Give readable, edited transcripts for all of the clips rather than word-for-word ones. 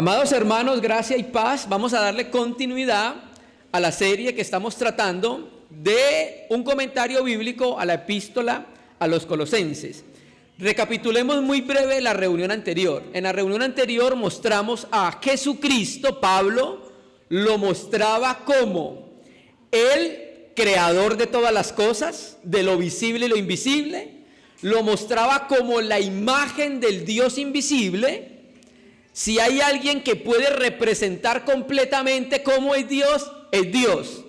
Amados hermanos, gracia y paz, vamos a darle continuidad a la serie que estamos tratando de un comentario bíblico a la epístola a los Colosenses. Recapitulemos muy breve la reunión anterior. En la reunión anterior mostramos a Jesucristo. Pablo lo mostraba como el creador de todas las cosas, de lo visible y lo invisible. Lo mostraba como la imagen del Dios invisible. Si hay alguien que puede representar completamente cómo es Dios, es Dios.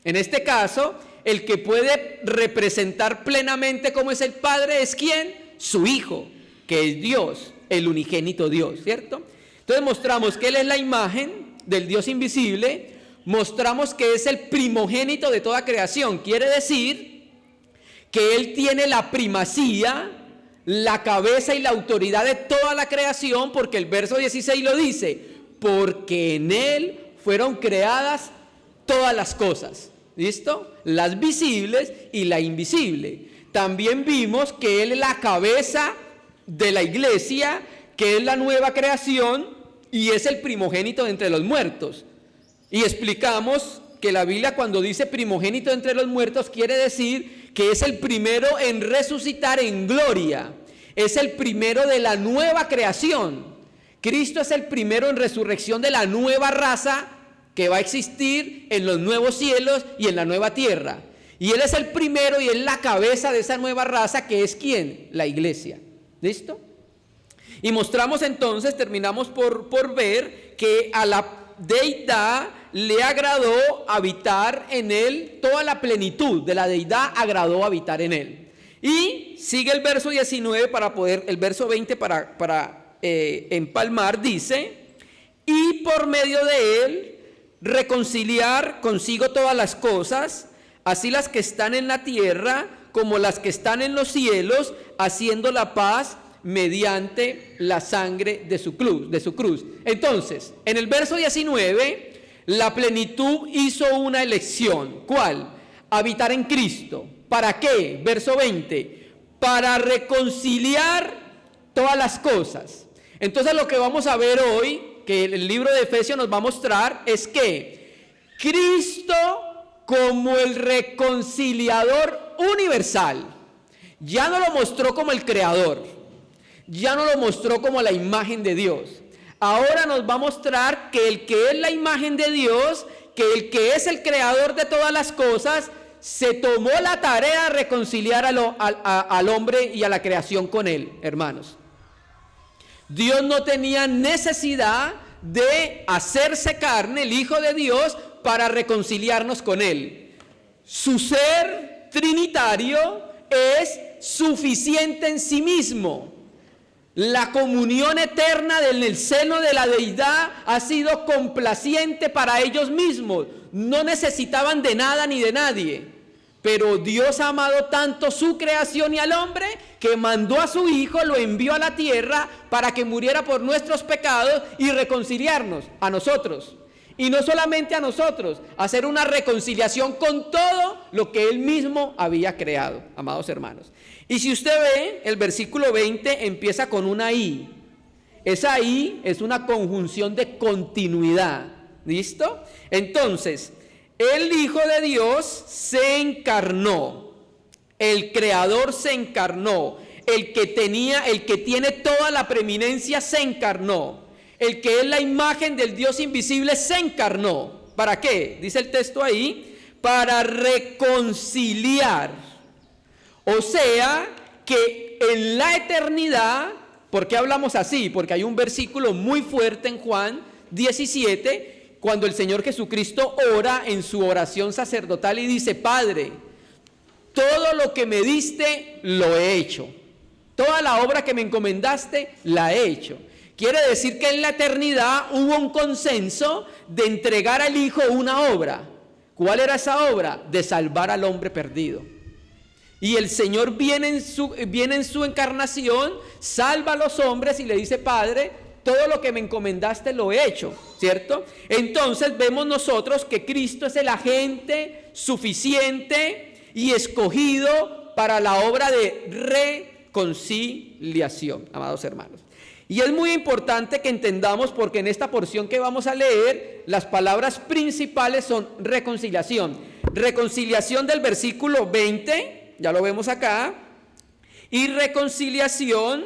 En este caso, el que puede representar plenamente cómo es el Padre es ¿quién? Su Hijo, que es Dios, el unigénito Dios, ¿cierto? Entonces mostramos que Él es la imagen del Dios invisible, mostramos que es el primogénito de toda creación, quiere decir que Él tiene la primacía, la cabeza y la autoridad de toda la creación, porque el verso 16 lo dice, porque en Él fueron creadas todas las cosas, ¿listo? Las visibles y la invisible. También vimos que Él es la cabeza de la iglesia, que es la nueva creación y es el primogénito de entre los muertos. Y explicamos que la Biblia cuando dice primogénito entre los muertos quiere decir que es el primero en resucitar en gloria, es el primero de la nueva creación. Cristo es el primero en resurrección de la nueva raza que va a existir en los nuevos cielos y en la nueva tierra. Y Él es el primero y es la cabeza de esa nueva raza que es ¿quién? La iglesia. ¿Listo? Y mostramos entonces, terminamos por ver que a la deidad le agradó habitar en Él, toda la plenitud de la deidad agradó habitar en Él. Y sigue el verso 19 el verso 20 para empalmar, dice, y por medio de Él reconciliar consigo todas las cosas, así las que están en la tierra como las que están en los cielos, haciendo la paz mediante la sangre de su cruz. Entonces, en el verso 19, la plenitud hizo una elección. ¿Cuál? Habitar en Cristo. ¿Para qué? Verso 20, para reconciliar todas las cosas. Entonces lo que vamos a ver hoy, que el libro de Efesios nos va a mostrar, es que Cristo como el reconciliador universal, ya no lo mostró como el creador, ya no lo mostró como la imagen de Dios. Ahora nos va a mostrar que el que es la imagen de Dios, que el que es el creador de todas las cosas, se tomó la tarea de reconciliar al hombre y a la creación con Él, hermanos. Dios no tenía necesidad de hacerse carne, el Hijo de Dios, para reconciliarnos con Él. Su ser trinitario es suficiente en sí mismo. La comunión eterna en el seno de la deidad ha sido complaciente para ellos mismos. No necesitaban de nada ni de nadie. Pero Dios ha amado tanto su creación y al hombre que mandó a su Hijo, lo envió a la tierra para que muriera por nuestros pecados y reconciliarnos a nosotros. Y no solamente a nosotros, hacer una reconciliación con todo lo que Él mismo había creado, amados hermanos. Y si usted ve, el versículo 20 empieza con una I. Esa I es una conjunción de continuidad. ¿Listo? Entonces, el Hijo de Dios se encarnó. El Creador se encarnó. El que tiene toda la preeminencia se encarnó. El que es la imagen del Dios invisible se encarnó. ¿Para qué? Dice el texto ahí, para reconciliar. O sea, que en la eternidad, ¿por qué hablamos así? Porque hay un versículo muy fuerte en Juan 17, cuando el Señor Jesucristo ora en su oración sacerdotal y dice, Padre, todo lo que me diste, lo he hecho. Toda la obra que me encomendaste, la he hecho. Quiere decir que en la eternidad hubo un consenso de entregar al Hijo una obra. ¿Cuál era esa obra? De salvar al hombre perdido. Y el Señor viene en su encarnación, salva a los hombres y le dice, Padre, todo lo que me encomendaste lo he hecho, ¿cierto? Entonces vemos nosotros que Cristo es el agente suficiente y escogido para la obra de reconciliación, amados hermanos. Y es muy importante que entendamos, porque en esta porción que vamos a leer, las palabras principales son reconciliación. Reconciliación del versículo 20, ya lo vemos acá, y reconciliación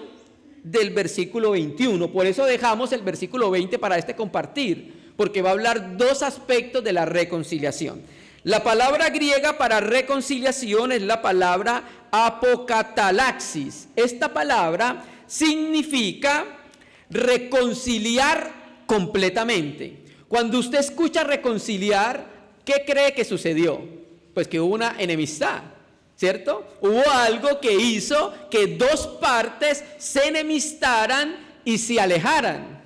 del versículo 21. Por eso dejamos el versículo 20 para este compartir, porque va a hablar dos aspectos de la reconciliación. La palabra griega para reconciliación es la palabra apokatalaxis. Esta palabra significa reconciliar completamente. Cuando usted escucha reconciliar, ¿qué cree que sucedió? Pues que hubo una enemistad, ¿cierto? Hubo algo que hizo que dos partes se enemistaran y se alejaran.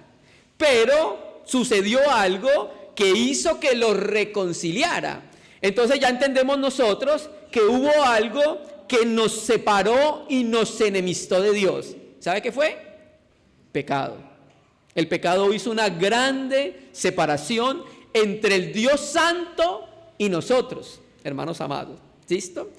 Pero sucedió algo que hizo que los reconciliara. Entonces ya entendemos nosotros que hubo algo que nos separó y nos enemistó de Dios. ¿Sabe qué fue? Pecado. El pecado hizo una grande separación entre el Dios Santo y nosotros, hermanos amados. ¿Listo?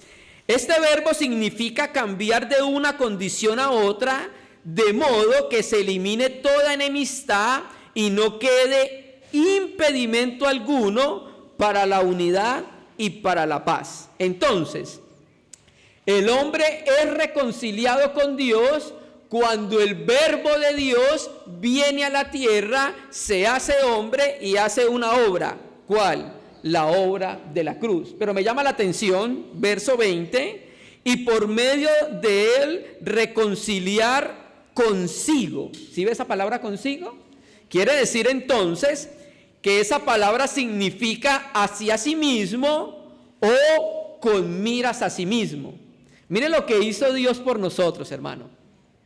Este verbo significa cambiar de una condición a otra, de modo que se elimine toda enemistad y no quede impedimento alguno para la unidad y para la paz. Entonces, el hombre es reconciliado con Dios cuando el verbo de Dios viene a la tierra, se hace hombre y hace una obra. ¿Cuál? La obra de la cruz. Pero me llama la atención, verso 20, y por medio de él reconciliar consigo. ¿Sí ve esa palabra consigo? Quiere decir entonces que esa palabra significa hacia sí mismo o con miras a sí mismo. Mire lo que hizo Dios por nosotros, hermano.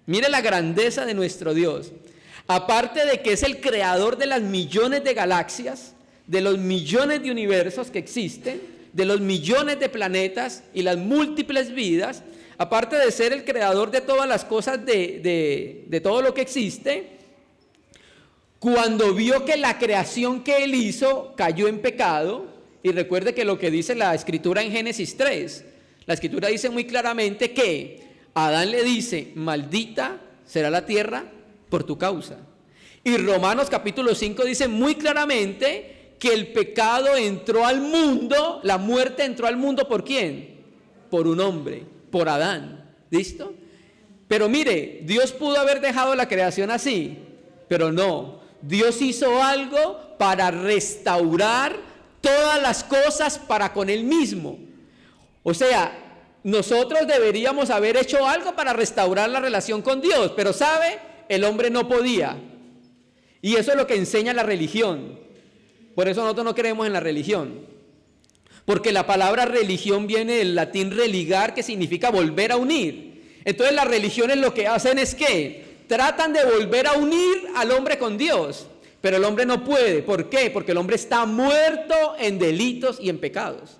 Mire la grandeza de nuestro Dios. Aparte de que es el creador de las millones de galaxias, de los millones de universos que existen, de los millones de planetas y las múltiples vidas, aparte de ser el creador de todas las cosas, de todo lo que existe, cuando vio que la creación que él hizo cayó en pecado, y recuerde que lo que dice la escritura en Génesis 3, la escritura dice muy claramente que Adán le dice, maldita será la tierra por tu causa. Y Romanos capítulo 5 dice muy claramente que el pecado entró al mundo, la muerte entró al mundo, ¿por quién? Por un hombre, por Adán. ¿Listo? Pero mire, Dios pudo haber dejado la creación así, pero no. Dios hizo algo para restaurar todas las cosas para con Él mismo. O sea, nosotros deberíamos haber hecho algo para restaurar la relación con Dios, pero ¿sabe? El hombre no podía. Y eso es lo que enseña la religión. Por eso nosotros no creemos en la religión. Porque la palabra religión viene del latín religar, que significa volver a unir. Entonces las religiones lo que hacen es que tratan de volver a unir al hombre con Dios. Pero el hombre no puede. ¿Por qué? Porque el hombre está muerto en delitos y en pecados.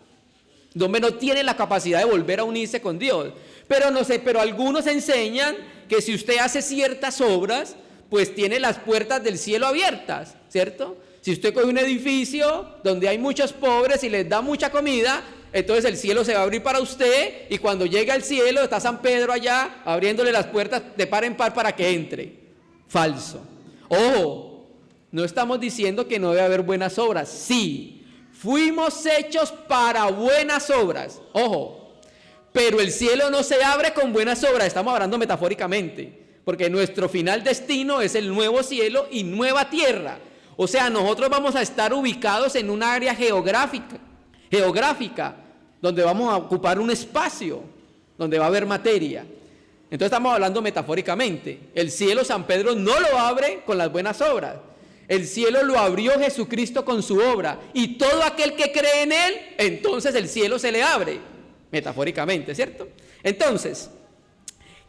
El hombre no tiene la capacidad de volver a unirse con Dios. Pero no sé, pero algunos enseñan que si usted hace ciertas obras, pues tiene las puertas del cielo abiertas, ¿cierto? Si usted coge un edificio donde hay muchos pobres y les da mucha comida, entonces el cielo se va a abrir para usted, y cuando llega al cielo está San Pedro allá abriéndole las puertas de par en par para que entre. Falso. Ojo, no estamos diciendo que no debe haber buenas obras. Sí, fuimos hechos para buenas obras. Ojo, pero el cielo no se abre con buenas obras, estamos hablando metafóricamente, porque nuestro final destino es el nuevo cielo y nueva tierra. O sea, nosotros vamos a estar ubicados en un área geográfica, donde vamos a ocupar un espacio, donde va a haber materia. Entonces estamos hablando metafóricamente. El cielo San Pedro no lo abre con las buenas obras. El cielo lo abrió Jesucristo con su obra. Y todo aquel que cree en Él, entonces el cielo se le abre. Metafóricamente, ¿cierto? Entonces,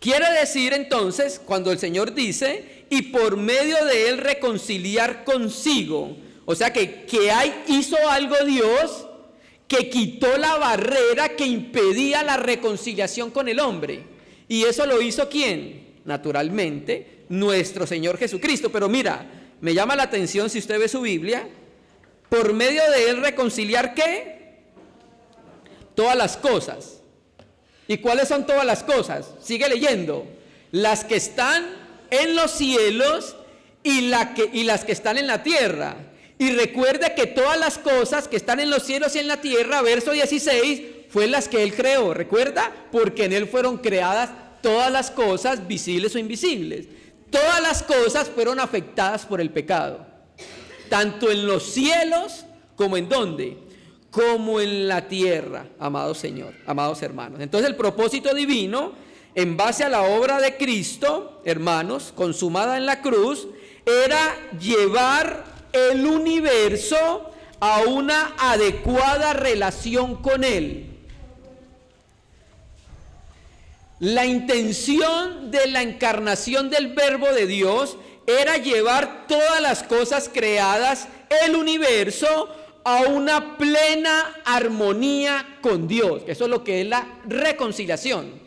quiere decir entonces, cuando el Señor dice, y por medio de Él reconciliar consigo. O sea que hizo algo Dios que quitó la barrera que impedía la reconciliación con el hombre. ¿Y eso lo hizo quién? Naturalmente, nuestro Señor Jesucristo. Pero mira, me llama la atención, si usted ve su Biblia, por medio de Él reconciliar ¿qué? Todas las cosas. ¿Y cuáles son todas las cosas? Sigue leyendo. Las que están en los cielos y las que están en la tierra. Y recuerde que todas las cosas que están en los cielos y en la tierra, verso 16, fue las que Él creó. ¿Recuerda? Porque en Él fueron creadas todas las cosas, visibles o invisibles. Todas las cosas fueron afectadas por el pecado. Tanto en los cielos como en ¿dónde? Como en la tierra, amado Señor, amados hermanos. Entonces el propósito divino, en base a la obra de Cristo, hermanos, consumada en la cruz, era llevar el universo a una adecuada relación con Él. La intención de la encarnación del Verbo de Dios era llevar todas las cosas creadas, el universo, a una plena armonía con Dios. Eso es lo que es la reconciliación.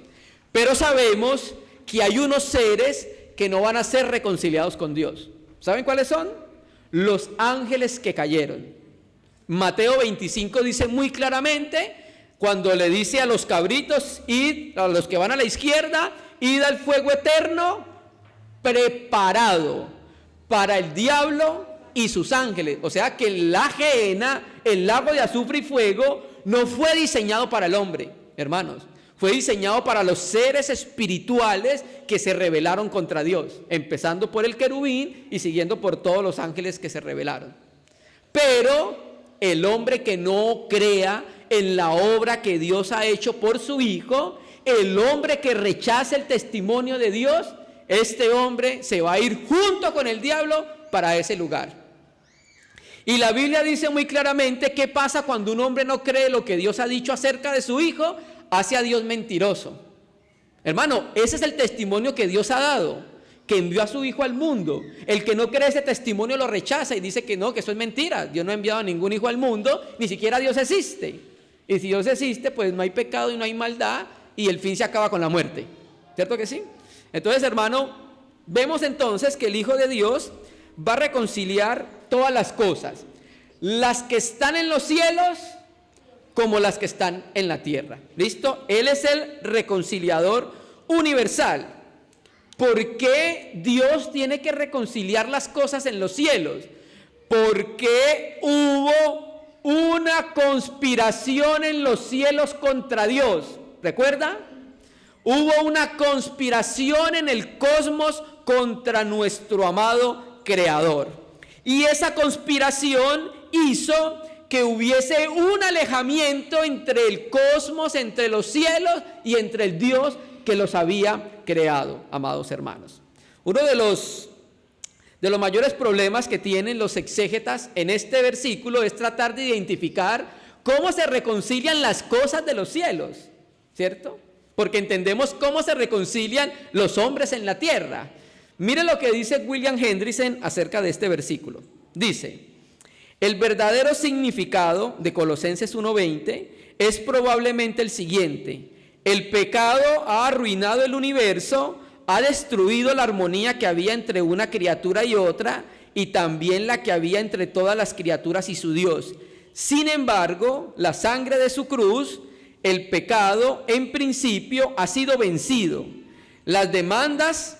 Pero sabemos que hay unos seres que no van a ser reconciliados con Dios. ¿Saben cuáles son? Los ángeles que cayeron. Mateo 25 dice muy claramente, cuando le dice a los cabritos, id, a los que van a la izquierda, id al fuego eterno preparado para el diablo y sus ángeles. O sea que la gehenna, el lago de azufre y fuego, no fue diseñado para el hombre, hermanos. Fue diseñado para los seres espirituales que se rebelaron contra Dios, empezando por el querubín y siguiendo por todos los ángeles que se rebelaron. Pero el hombre que no crea en la obra que Dios ha hecho por su Hijo, el hombre que rechaza el testimonio de Dios, este hombre se va a ir junto con el diablo para ese lugar. Y la Biblia dice muy claramente qué pasa cuando un hombre no cree lo que Dios ha dicho acerca de su Hijo, hace a Dios mentiroso. Hermano, ese es el testimonio que Dios ha dado, que envió a su Hijo al mundo. El que no cree ese testimonio lo rechaza y dice que no, que eso es mentira. Dios no ha enviado a ningún hijo al mundo, ni siquiera Dios existe. Y si Dios existe, pues no hay pecado y no hay maldad y el fin se acaba con la muerte. ¿Cierto que sí? Entonces, hermano, vemos entonces que el Hijo de Dios va a reconciliar todas las cosas, las que están en los cielos como las que están en la tierra. ¿Listo? Él es el reconciliador universal. ¿Por qué Dios tiene que reconciliar las cosas en los cielos? Porque hubo una conspiración en los cielos contra Dios. ¿Recuerda? Hubo una conspiración en el cosmos contra nuestro amado Creador. Y esa conspiración hizo que hubiese un alejamiento entre el cosmos, entre los cielos y entre el Dios que los había creado, amados hermanos. Uno de los mayores problemas que tienen los exégetas en este versículo es tratar de identificar cómo se reconcilian las cosas de los cielos, ¿cierto? Porque entendemos cómo se reconcilian los hombres en la tierra. Mire lo que dice William Hendriksen acerca de este versículo. Dice: el verdadero significado de Colosenses 1:20 es probablemente el siguiente: el pecado ha arruinado el universo, ha destruido la armonía que había entre una criatura y otra, y también la que había entre todas las criaturas y su Dios. Sin embargo, la sangre de su cruz, el pecado, en principio, ha sido vencido. Las demandas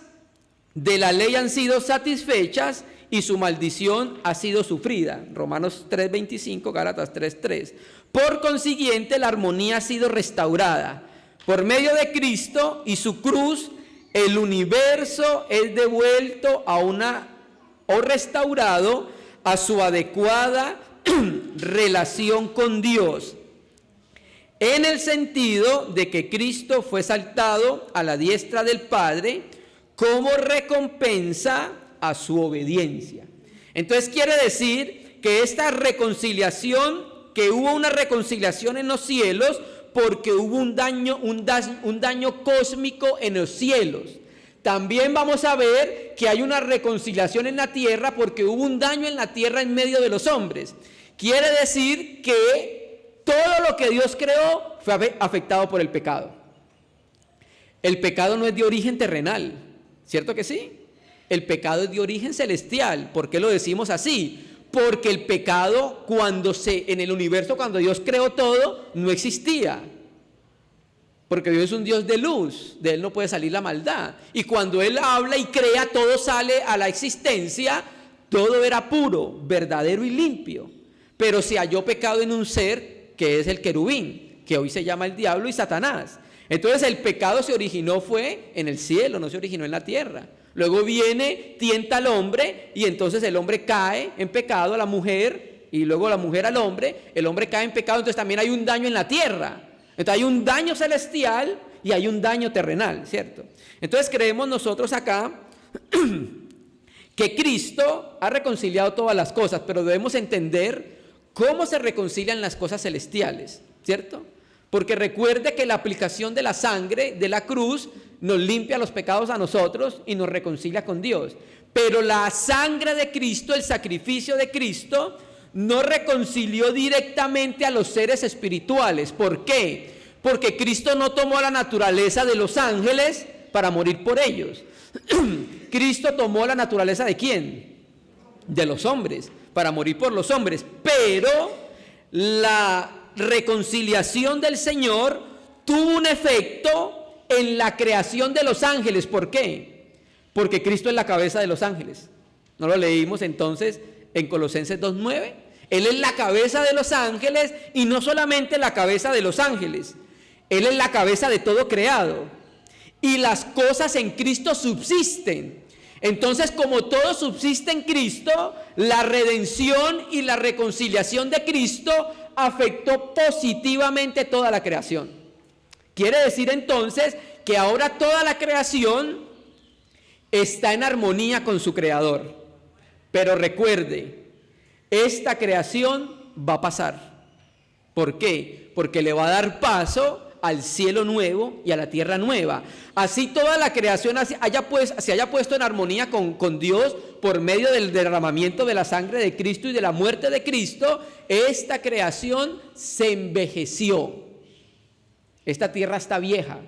de la ley han sido satisfechas y su maldición ha sido sufrida. Romanos 3:25, Gálatas 3:3. Por consiguiente, la armonía ha sido restaurada. Por medio de Cristo y su cruz, el universo es devuelto o restaurado a su adecuada relación con Dios, en el sentido de que Cristo fue exaltado a la diestra del Padre como recompensa a su obediencia. Entonces quiere decir que esta reconciliación, que hubo una reconciliación en los cielos, porque hubo un daño cósmico en los cielos. También vamos a ver que hay una reconciliación en la tierra porque hubo un daño en la tierra en medio de los hombres. Quiere decir que todo lo que Dios creó fue afectado por el pecado. El pecado no es de origen terrenal, ¿cierto que sí? El pecado es de origen celestial. ¿Por qué lo decimos así? Porque el pecado en el universo, cuando Dios creó todo, no existía. porque Dios es un Dios de luz, de Él no puede salir la maldad. Y cuando Él habla y crea, todo sale a la existencia, todo era puro, verdadero y limpio. Pero se halló pecado en un ser que es el querubín, que hoy se llama el diablo y Satanás. Entonces el pecado se originó fue en el cielo, no se originó en la tierra. Luego viene, tienta al hombre y entonces el hombre cae en pecado, a la mujer, y luego la mujer al hombre, el hombre cae en pecado, entonces también hay un daño en la tierra. Entonces hay un daño celestial y hay un daño terrenal, ¿cierto? Entonces creemos nosotros acá que Cristo ha reconciliado todas las cosas, pero debemos entender cómo se reconcilian las cosas celestiales, ¿cierto? Porque recuerde que la aplicación de la sangre de la cruz nos limpia los pecados a nosotros y nos reconcilia con Dios. Pero la sangre de Cristo, el sacrificio de Cristo, no reconcilió directamente a los seres espirituales. ¿Por qué? Porque Cristo no tomó la naturaleza de los ángeles para morir por ellos. Cristo tomó la naturaleza ¿de quién? De los hombres, para morir por los hombres. Pero la reconciliación del Señor tuvo un efecto en la creación de los ángeles. ¿Por qué? Porque Cristo es la cabeza de los ángeles. ¿No lo leímos entonces en Colosenses 2:9? Él es la cabeza de los ángeles y no solamente la cabeza de los ángeles. Él es la cabeza de todo creado. Y las cosas en Cristo subsisten. Entonces, como todo subsiste en Cristo, la redención y la reconciliación de Cristo afectó positivamente toda la creación. Quiere decir entonces que ahora toda la creación está en armonía con su Creador. Pero recuerde, esta creación va a pasar. ¿Por qué? Porque le va a dar paso al cielo nuevo y a la tierra nueva. Así toda la creación se haya puesto en armonía con Dios por medio del derramamiento de la sangre de Cristo y de la muerte de Cristo, esta creación se envejeció. Esta tierra está vieja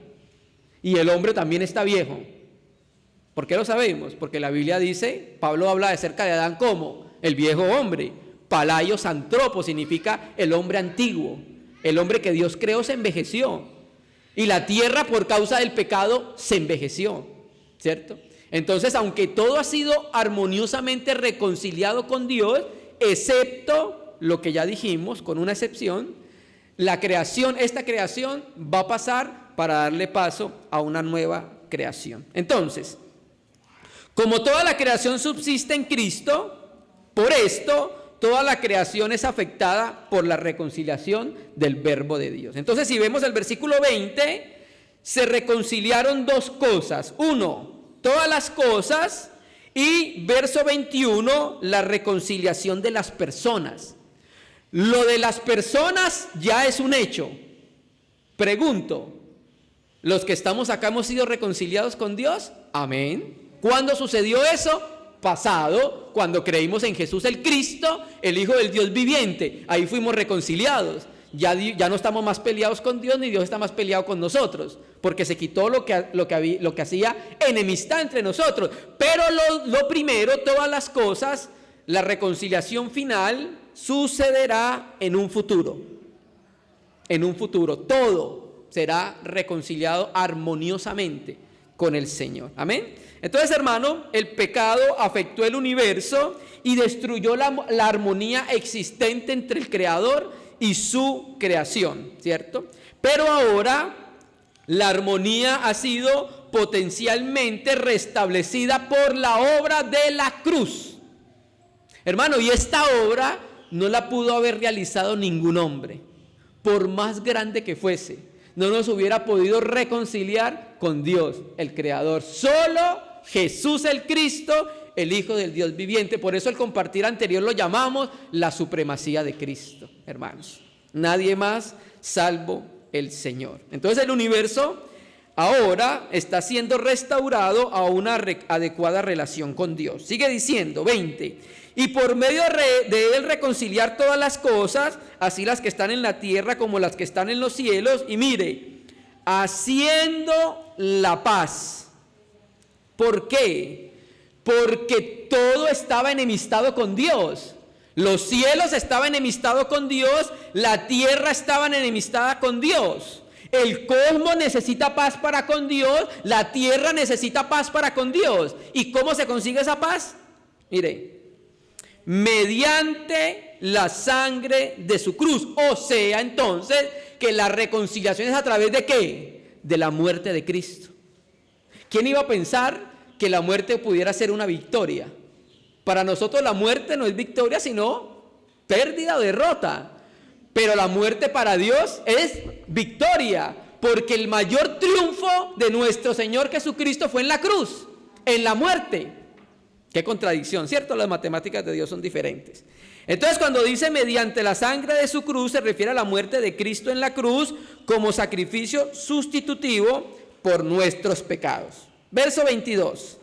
y el hombre también está viejo. ¿Por qué lo sabemos? Porque la Biblia dice, Pablo habla acerca de Adán como el viejo hombre. Palaios antropo significa el hombre antiguo. El hombre que Dios creó se envejeció. Y la tierra por causa del pecado se envejeció, ¿cierto? Entonces, aunque todo ha sido armoniosamente reconciliado con Dios, excepto lo que ya dijimos, con una excepción, esta creación va a pasar para darle paso a una nueva creación. Entonces, como toda la creación subsiste en Cristo, por esto toda la creación es afectada por la reconciliación del verbo de Dios. Entonces, si vemos el versículo 20, se reconciliaron dos cosas. Uno, todas las cosas, y verso 21, la reconciliación de las personas. Lo de las personas ya es un hecho. Pregunto, ¿los que estamos acá hemos sido reconciliados con Dios? Amén. ¿Cuándo sucedió eso? Pasado, cuando creímos en Jesús el Cristo, el Hijo del Dios viviente. Ahí fuimos reconciliados. Ya no estamos más peleados con Dios, ni Dios está más peleado con nosotros, porque se quitó lo que hacía enemistad entre nosotros. Pero lo primero, todas las cosas, la reconciliación final sucederá en un futuro. En un futuro, todo será reconciliado armoniosamente con el Señor. Amén. Entonces, hermano, el pecado afectó el universo y destruyó la armonía existente entre el Creador y su creación, ¿cierto? Pero ahora la armonía ha sido potencialmente restablecida por la obra de la cruz. Hermano, y esta obra no la pudo haber realizado ningún hombre, por más grande que fuese. No nos hubiera podido reconciliar con Dios, el Creador. Solo Jesús el Cristo, el Hijo del Dios viviente. Por eso el compartir anterior lo llamamos la supremacía de Cristo, hermanos. Nadie más salvo el Señor. Entonces el universo ahora está siendo restaurado a una adecuada relación con Dios. Sigue diciendo, 20. Y por medio de él reconciliar todas las cosas, así las que están en la tierra como las que están en los cielos. Y mire, haciendo la paz. ¿Por qué? Porque todo estaba enemistado con Dios. Los cielos estaban enemistados con Dios, la tierra estaba enemistada con Dios. El cosmos necesita paz para con Dios, la tierra necesita paz para con Dios. ¿Y cómo se consigue esa paz? Mire, mediante la sangre de su cruz. O sea, entonces, que la reconciliación es a través de ¿qué? De la muerte de Cristo. ¿Quién iba a pensar que la muerte pudiera ser una victoria? Para nosotros la muerte no es victoria, sino pérdida o derrota. Pero la muerte para Dios es victoria, porque el mayor triunfo de nuestro Señor Jesucristo fue en la cruz, en la muerte. Qué contradicción, ¿cierto? Las matemáticas de Dios son diferentes. Entonces, cuando dice mediante la sangre de su cruz, se refiere a la muerte de Cristo en la cruz como sacrificio sustitutivo por nuestros pecados. Verso 22,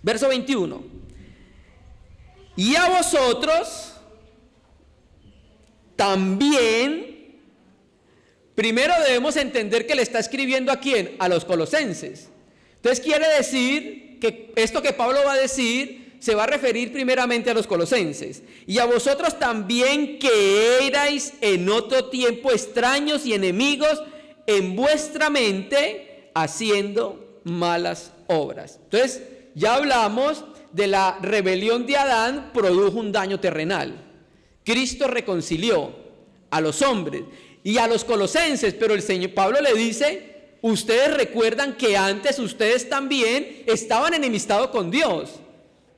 verso 21. Y a vosotros también, primero debemos entender que le está escribiendo ¿a quién? A los colosenses. Entonces quiere decir que esto que Pablo va a decir se va a referir primeramente a los colosenses. Y a vosotros también, que erais en otro tiempo extraños y enemigos en vuestra mente, haciendo malas obras. Entonces ya hablamos de la rebelión de Adán, produjo un daño terrenal. Cristo reconcilió a los hombres y a los colosenses, pero el Señor Pablo le dice: ustedes recuerdan que antes ustedes también estaban enemistados con Dios,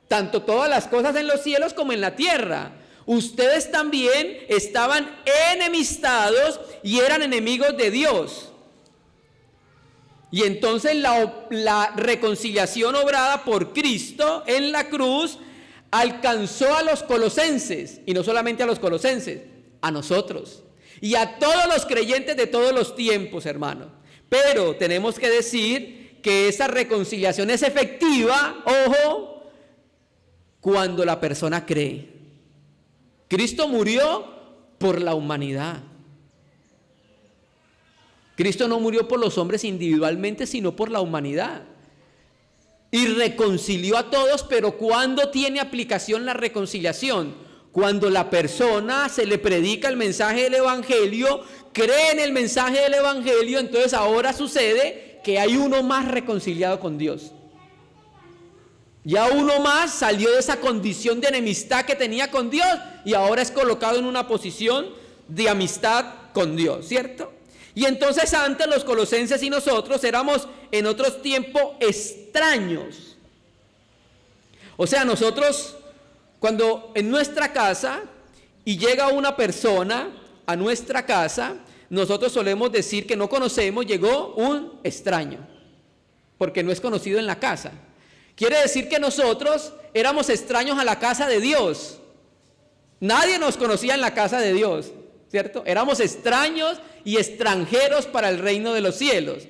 tanto todas las cosas en los cielos como en la tierra. Ustedes también estaban enemistados y eran enemigos de Dios. Y entonces la reconciliación obrada por Cristo en la cruz alcanzó a los colosenses, y no solamente a los colosenses, a nosotros y a todos los creyentes de todos los tiempos, hermano. Pero tenemos que decir que esa reconciliación es efectiva, ojo, cuando la persona cree. Cristo murió por la humanidad. Cristo no murió por los hombres individualmente, sino por la humanidad. Y reconcilió a todos, pero ¿cuándo tiene aplicación la reconciliación? Cuando la persona se le predica el mensaje del Evangelio, cree en el mensaje del Evangelio, entonces ahora sucede que hay uno más reconciliado con Dios. Ya uno más salió de esa condición de enemistad que tenía con Dios y ahora es colocado en una posición de amistad con Dios, ¿cierto? Y entonces antes los colosenses y nosotros éramos en otros tiempos extraños. O sea, nosotros cuando en nuestra casa y llega una persona a nuestra casa, nosotros solemos decir que no conocemos, llegó un extraño, porque no es conocido en la casa. Quiere decir que nosotros éramos extraños a la casa de Dios. Nadie nos conocía en la casa de Dios, ¿cierto? Éramos extraños y extranjeros para el reino de los cielos.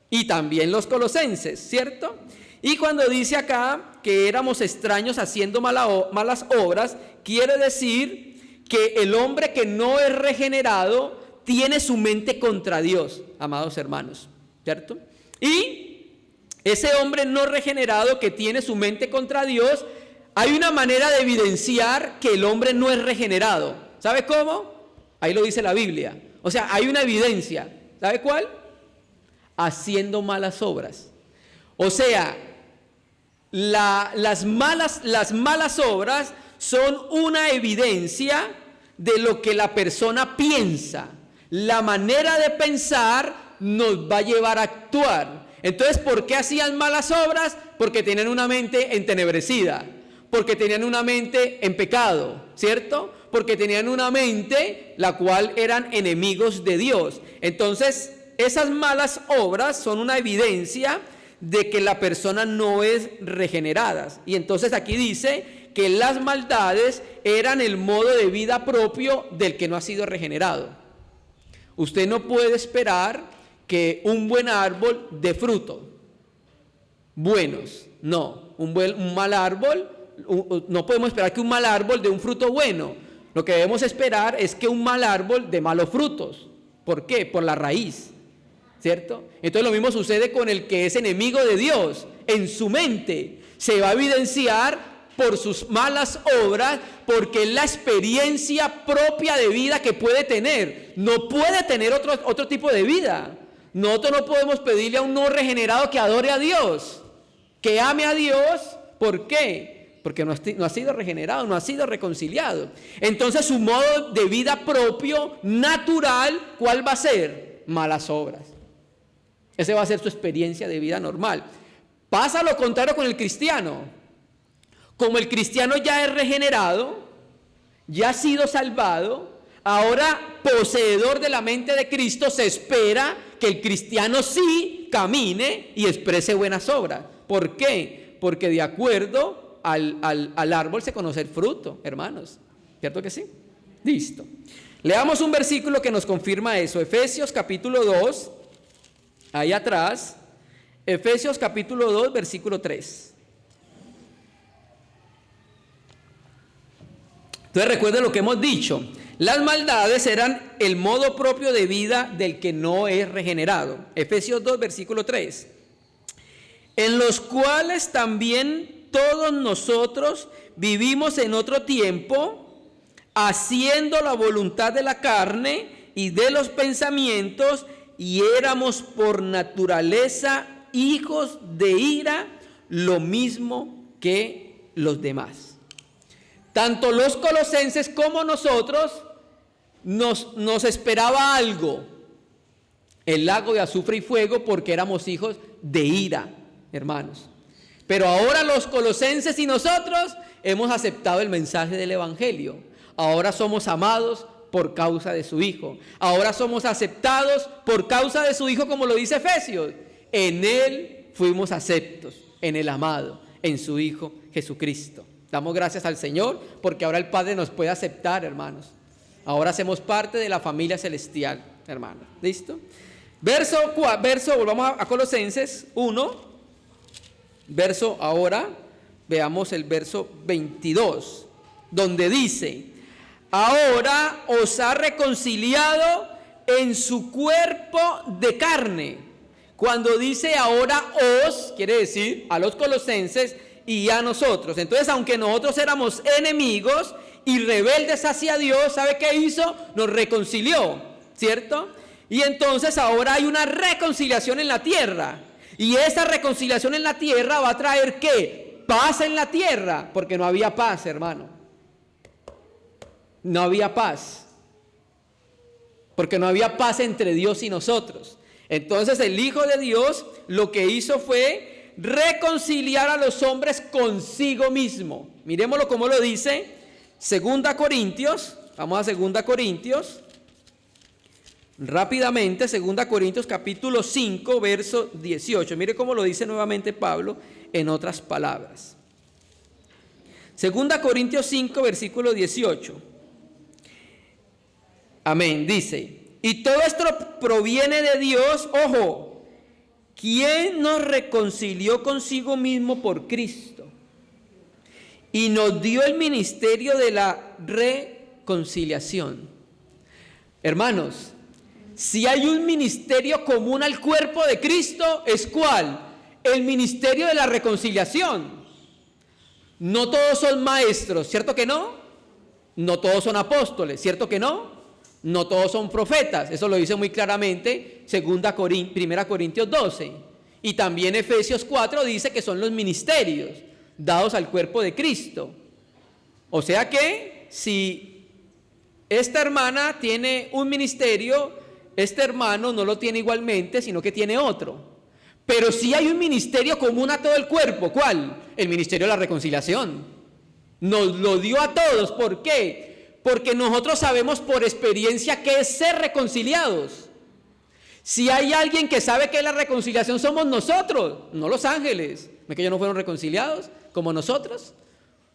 Y también los colosenses, ¿cierto? Y cuando dice acá que éramos extraños haciendo malas obras, quiere decir que el hombre que no es regenerado tiene su mente contra Dios, amados hermanos, ¿cierto? Y ese hombre no regenerado que tiene su mente contra Dios, hay una manera de evidenciar que el hombre no es regenerado. ¿Sabe cómo? Ahí lo dice la Biblia. O sea, hay una evidencia. ¿Sabe cuál? Haciendo malas obras. O sea, las malas obras son una evidencia de lo que la persona piensa. La manera de pensar nos va a llevar a actuar. Entonces, ¿por qué hacían malas obras? Porque tenían una mente entenebrecida, porque tenían una mente en pecado, ¿cierto? Porque tenían una mente la cual eran enemigos de Dios. Entonces, esas malas obras son una evidencia de que la persona no es regenerada. Y entonces aquí dice que las maldades eran el modo de vida propio del que no ha sido regenerado. Usted no puede esperar que un buen árbol dé fruto buenos. No, un mal árbol, no podemos esperar que un mal árbol dé un fruto bueno. Lo que debemos esperar es que un mal árbol dé malos frutos. ¿Por qué? Por la raíz, ¿cierto? Entonces lo mismo sucede con el que es enemigo de Dios. En su mente se va a evidenciar por sus malas obras, porque es la experiencia propia de vida que puede tener. No puede tener otro tipo de vida. Nosotros no podemos pedirle a un no regenerado que adore a Dios, que ame a Dios. ¿Por qué? Porque no ha sido regenerado, no ha sido reconciliado. Entonces su modo de vida propio, natural, ¿cuál va a ser? Malas obras. Esa va a ser su experiencia de vida normal. Pasa lo contrario con el cristiano. Como el cristiano ya es regenerado, ya ha sido salvado, ahora poseedor de la mente de Cristo, se espera que el cristiano sí camine y exprese buenas obras. ¿Por qué? Porque de acuerdo al árbol se conoce el fruto, hermanos. ¿Cierto que sí? Listo. Leamos un versículo que nos confirma eso. Efesios capítulo 2, ahí atrás. Efesios capítulo 2, versículo 3. Entonces recuerden lo que hemos dicho. Las maldades eran el modo propio de vida del que no es regenerado. Efesios 2, versículo 3. En los cuales también todos nosotros vivimos en otro tiempo, haciendo la voluntad de la carne y de los pensamientos, y éramos por naturaleza hijos de ira, lo mismo que los demás. Tanto los colosenses como nosotros nos esperaba algo, el lago de azufre y fuego, porque éramos hijos de ira, hermanos. Pero ahora los colosenses y nosotros hemos aceptado el mensaje del evangelio. Ahora somos amados por causa de su Hijo. Ahora somos aceptados por causa de su Hijo, como lo dice Efesios. En Él fuimos aceptos, en el amado, en su Hijo Jesucristo. Damos gracias al Señor porque ahora el Padre nos puede aceptar, hermanos. Ahora hacemos parte de la familia celestial, hermanos. ¿Listo? Volvamos a Colosenses 1. Ahora veamos el verso 22, donde dice: ahora os ha reconciliado en su cuerpo de carne. Cuando dice ahora os, quiere decir a los colosenses y a nosotros. Entonces, aunque nosotros éramos enemigos y rebeldes hacia Dios, ¿sabe qué hizo? Nos reconcilió, ¿cierto? Y entonces ahora hay una reconciliación en la tierra. Y esa reconciliación en la tierra va a traer ¿qué? Paz en la tierra, porque no había paz, hermano. No había paz, porque no había paz entre Dios y nosotros. Entonces el Hijo de Dios lo que hizo fue reconciliar a los hombres consigo mismo. Miremoslo como lo dice 2 Corintios. Vamos a 2 Corintios. Rápidamente, 2 Corintios capítulo 5, verso 18. Mire cómo lo dice nuevamente Pablo en otras palabras. 2 Corintios 5, versículo 18. Amén, dice: y todo esto proviene de Dios, ojo, quien nos reconcilió consigo mismo por Cristo y nos dio el ministerio de la reconciliación. Hermanos, si hay un ministerio común al cuerpo de Cristo, ¿es cuál? El ministerio de la reconciliación. No todos son maestros, ¿cierto que no? No todos son apóstoles, ¿cierto que no? No todos son profetas, eso lo dice muy claramente 1 Corintios 12. Y también Efesios 4 dice que son los ministerios dados al cuerpo de Cristo. O sea que si esta hermana tiene un ministerio, este hermano no lo tiene igualmente, sino que tiene otro. Pero sí hay un ministerio común a todo el cuerpo. ¿Cuál? El ministerio de la reconciliación. Nos lo dio a todos. ¿Por qué? Porque nosotros sabemos por experiencia qué es ser reconciliados. Si hay alguien que sabe que es la reconciliación, somos nosotros, no los ángeles. ¿No es que ellos no fueron reconciliados como nosotros?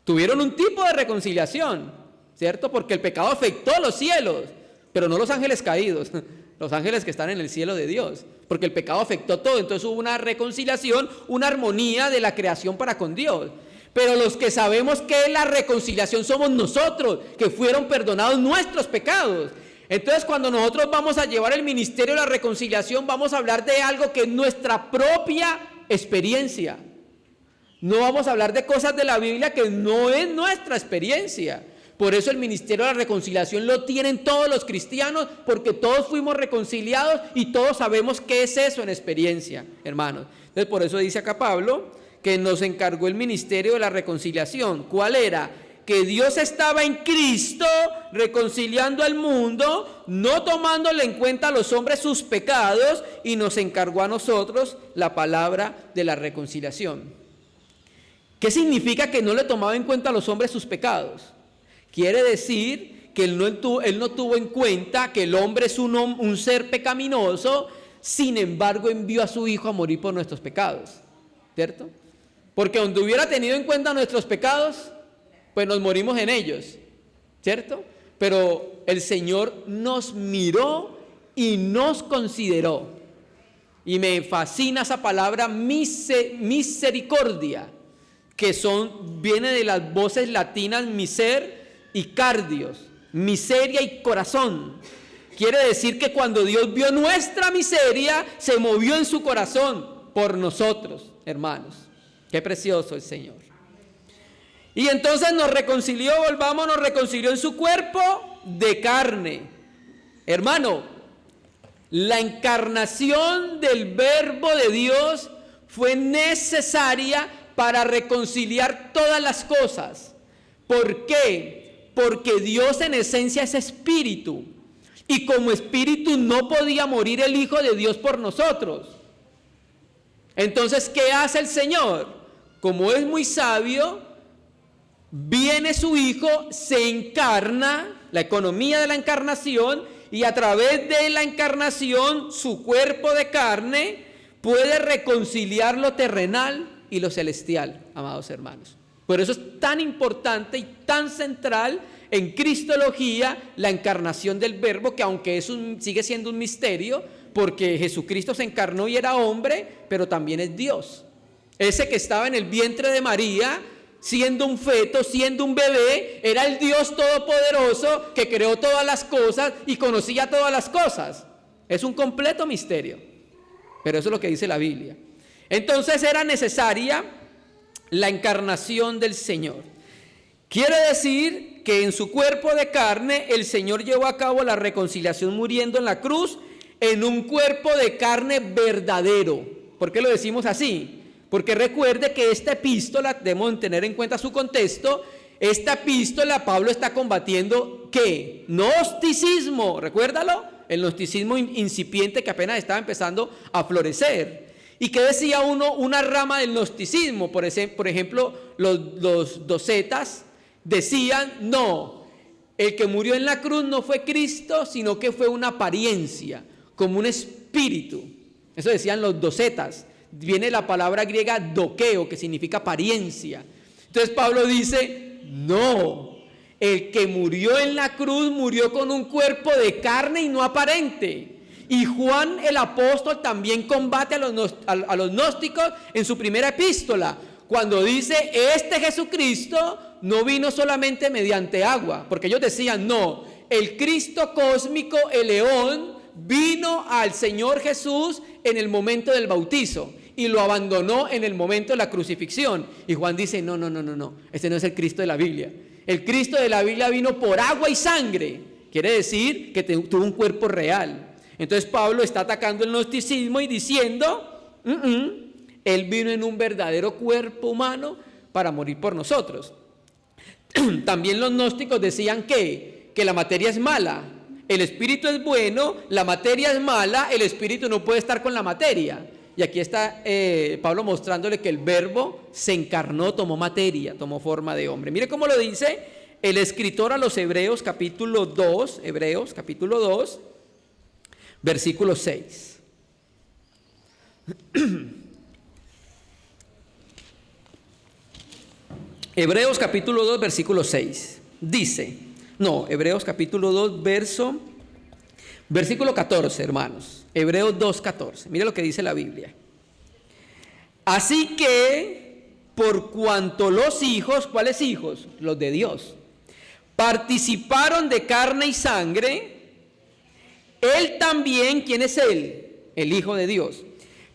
Tuvieron un tipo de reconciliación, ¿cierto? Porque el pecado afectó los cielos, pero no los ángeles caídos, los ángeles que están en el cielo de Dios, porque el pecado afectó todo. Entonces hubo una reconciliación, una armonía de la creación para con Dios. Pero los que sabemos que es la reconciliación somos nosotros, que fueron perdonados nuestros pecados. Entonces, cuando nosotros vamos a llevar el ministerio de la reconciliación, vamos a hablar de algo que es nuestra propia experiencia. No vamos a hablar de cosas de la Biblia que no es nuestra experiencia. Por eso el ministerio de la reconciliación lo tienen todos los cristianos, porque todos fuimos reconciliados y todos sabemos qué es eso en experiencia, hermanos. Entonces, por eso dice acá Pablo que nos encargó el ministerio de la reconciliación. ¿Cuál era? Que Dios estaba en Cristo reconciliando al mundo, no tomándole en cuenta a los hombres sus pecados, y nos encargó a nosotros la palabra de la reconciliación. ¿Qué significa que no le tomaba en cuenta a los hombres sus pecados? Quiere decir que él no tuvo en cuenta que el hombre es un ser pecaminoso, sin embargo envió a su Hijo a morir por nuestros pecados, ¿cierto? Porque donde hubiera tenido en cuenta nuestros pecados, pues nos morimos en ellos, ¿cierto? Pero el Señor nos miró y nos consideró. Y me fascina esa palabra misericordia, que viene de las voces latinas miser y cardios, miseria y corazón. Quiere decir que cuando Dios vio nuestra miseria, se movió en su corazón por nosotros, hermanos. Qué precioso el Señor. Y entonces nos reconcilió en su cuerpo de carne. Hermano, la encarnación del Verbo de Dios fue necesaria para reconciliar todas las cosas. ¿Por qué? Porque Dios en esencia es espíritu, y como espíritu no podía morir el Hijo de Dios por nosotros. Entonces, ¿qué hace el Señor? Como es muy sabio, viene su Hijo, se encarna, la economía de la encarnación, y a través de la encarnación, su cuerpo de carne puede reconciliar lo terrenal y lo celestial, amados hermanos. Por eso es tan importante y tan central en cristología la encarnación del Verbo, que aunque sigue siendo un misterio, porque Jesucristo se encarnó y era hombre, pero también es Dios. Ese que estaba en el vientre de María, siendo un feto, siendo un bebé, era el Dios todopoderoso que creó todas las cosas y conocía todas las cosas. Es un completo misterio, pero eso es lo que dice la Biblia. Entonces era necesaria la encarnación del Señor. Quiere decir que en su cuerpo de carne el Señor llevó a cabo la reconciliación muriendo en la cruz en un cuerpo de carne verdadero. ¿Por qué lo decimos así? Porque recuerde que esta epístola, debemos tener en cuenta su contexto, esta epístola Pablo está combatiendo ¿qué? Gnosticismo, recuérdalo, el gnosticismo incipiente que apenas estaba empezando a florecer. ¿Y qué decía una rama del gnosticismo? Por ejemplo, los docetas decían, no, el que murió en la cruz no fue Cristo, sino que fue una apariencia, como un espíritu. Eso decían los docetas. Viene la palabra griega dokeo, que significa apariencia. Entonces Pablo dice, no, el que murió en la cruz murió con un cuerpo de carne y no aparente. Y Juan el apóstol también combate a los gnósticos en su primera epístola, cuando dice, este Jesucristo no vino solamente mediante agua, porque ellos decían, no, el Cristo cósmico, el león, vino al Señor Jesús en el momento del bautizo y lo abandonó en el momento de la crucifixión. Y Juan dice, no, este no es el Cristo de la Biblia. El Cristo de la Biblia vino por agua y sangre, quiere decir que tuvo un cuerpo real. Entonces Pablo está atacando el gnosticismo y diciendo, él vino en un verdadero cuerpo humano para morir por nosotros. También los gnósticos decían que la materia es mala, el espíritu es bueno, la materia es mala, el espíritu no puede estar con la materia. Y aquí está Pablo mostrándole que el Verbo se encarnó, tomó materia, tomó forma de hombre. Mire cómo lo dice el escritor a los Hebreos capítulo 2, versículo 6. Hebreos capítulo 2, versículo 6. Dice, Hebreos capítulo 2, versículo 14, hermanos. Hebreos 2, 14. Mire lo que dice la Biblia. Así que, por cuanto los hijos, ¿cuáles hijos? Los de Dios, participaron de carne y sangre, él también, ¿quién es él? El Hijo de Dios.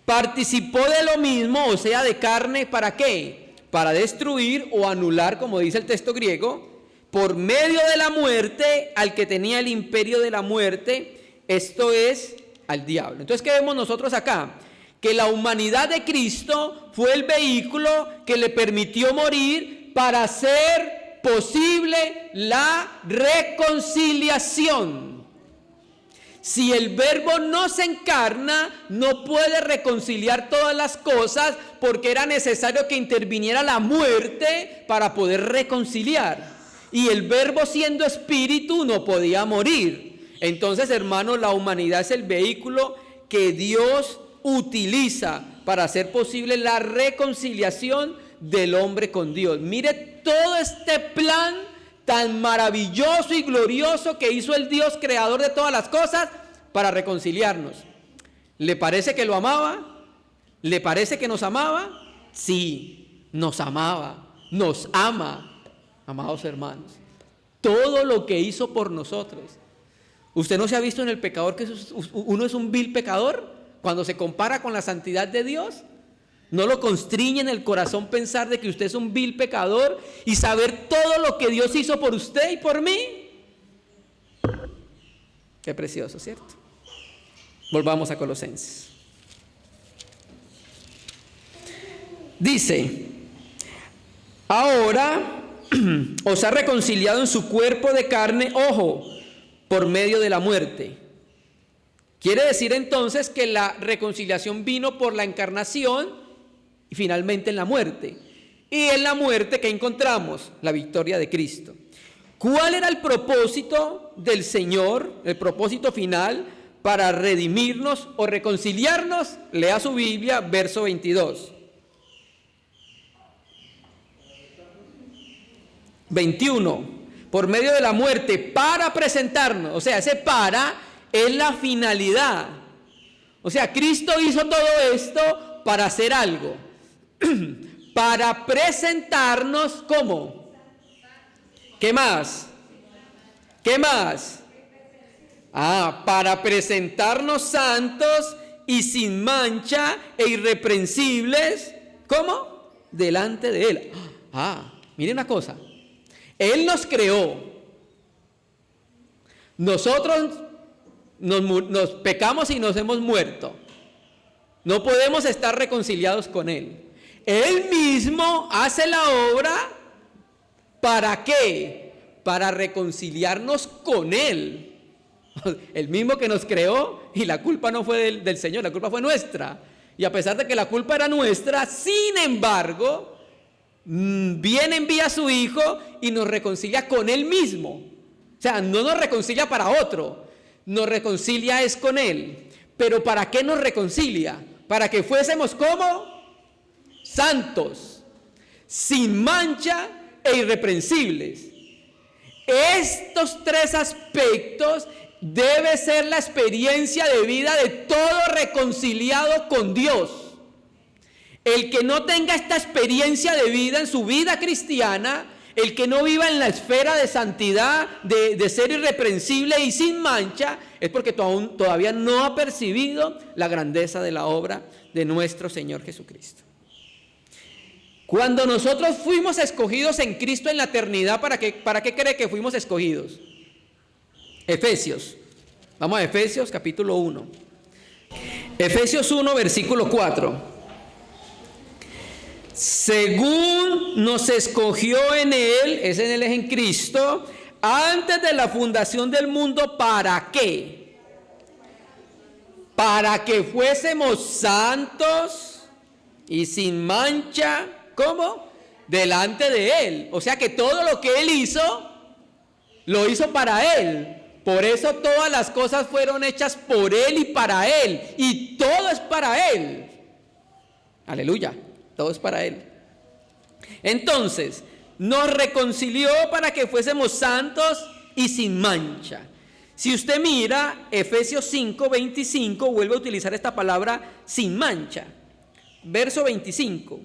Participó de lo mismo, o sea, de carne, ¿para qué? para destruir o anular, como dice el texto griego, por medio de la muerte al que tenía el imperio de la muerte, esto es, al diablo. Entonces, ¿qué vemos nosotros acá? Que la humanidad de Cristo fue el vehículo que le permitió morir para hacer posible la reconciliación. Si el Verbo no se encarna, no puede reconciliar todas las cosas, porque era necesario que interviniera la muerte para poder reconciliar. Y el Verbo, siendo espíritu, no podía morir. Entonces, hermanos, la humanidad es el vehículo que Dios utiliza para hacer posible la reconciliación del hombre con Dios. Mire todo este plan tan maravilloso y glorioso que hizo el Dios creador de todas las cosas para reconciliarnos. ¿Le parece que lo amaba? ¿Le parece que nos amaba? Sí, nos amaba, nos ama, amados hermanos. Todo lo que hizo por nosotros. ¿Usted no se ha visto en el pecador que uno es un vil pecador cuando se compara con la santidad de Dios? ¿No lo constriñe en el corazón pensar de que usted es un vil pecador y saber todo lo que Dios hizo por usted y por mí? Qué precioso, ¿cierto? Volvamos a Colosenses. Dice, ahora os ha reconciliado en su cuerpo de carne, ojo, por medio de la muerte. Quiere decir entonces que la reconciliación vino por la encarnación y finalmente en la muerte. Y en la muerte, ¿qué encontramos? La victoria de Cristo. ¿Cuál era el propósito del Señor, el propósito final para redimirnos o reconciliarnos? Lea su Biblia, verso 22. 21. Por medio de la muerte, para presentarnos. O sea, ese para es la finalidad. O sea, Cristo hizo todo esto para hacer algo. Para presentarnos, ¿cómo? ¿Qué más? ¿Qué más? Para presentarnos santos y sin mancha e irreprensibles, ¿cómo? Delante de Él. Mire una cosa. Él nos creó. Nosotros nos pecamos y nos hemos muerto. No podemos estar reconciliados con Él. Él mismo hace la obra, ¿para qué? Para reconciliarnos con Él. El mismo que nos creó, y la culpa no fue del Señor, la culpa fue nuestra. Y a pesar de que la culpa era nuestra, sin embargo, viene, envía a su Hijo y nos reconcilia con Él mismo. O sea, no nos reconcilia para otro, nos reconcilia es con Él. Pero ¿para qué nos reconcilia? Para que fuésemos como santos, sin mancha e irreprensibles. Estos tres aspectos debe ser la experiencia de vida de todo reconciliado con Dios. El que no tenga esta experiencia de vida en su vida cristiana, el que no viva en la esfera de santidad, de ser irreprensible y sin mancha, es porque todavía no ha percibido la grandeza de la obra de nuestro Señor Jesucristo. Cuando nosotros fuimos escogidos en Cristo en la eternidad, ¿para qué cree que fuimos escogidos? Efesios. Vamos a Efesios capítulo 1. Efesios 1, versículo 4. Según nos escogió en Él, es en Cristo, antes de la fundación del mundo, ¿para qué? Para que fuésemos santos y sin mancha, ¿cómo? Delante de Él. O sea que todo lo que Él hizo, lo hizo para Él. Por eso todas las cosas fueron hechas por Él y para Él. Y todo es para Él. Aleluya. Todo es para Él. Entonces, nos reconcilió para que fuésemos santos y sin mancha. Si usted mira Efesios 5, 25, vuelve a utilizar esta palabra sin mancha. Verso 25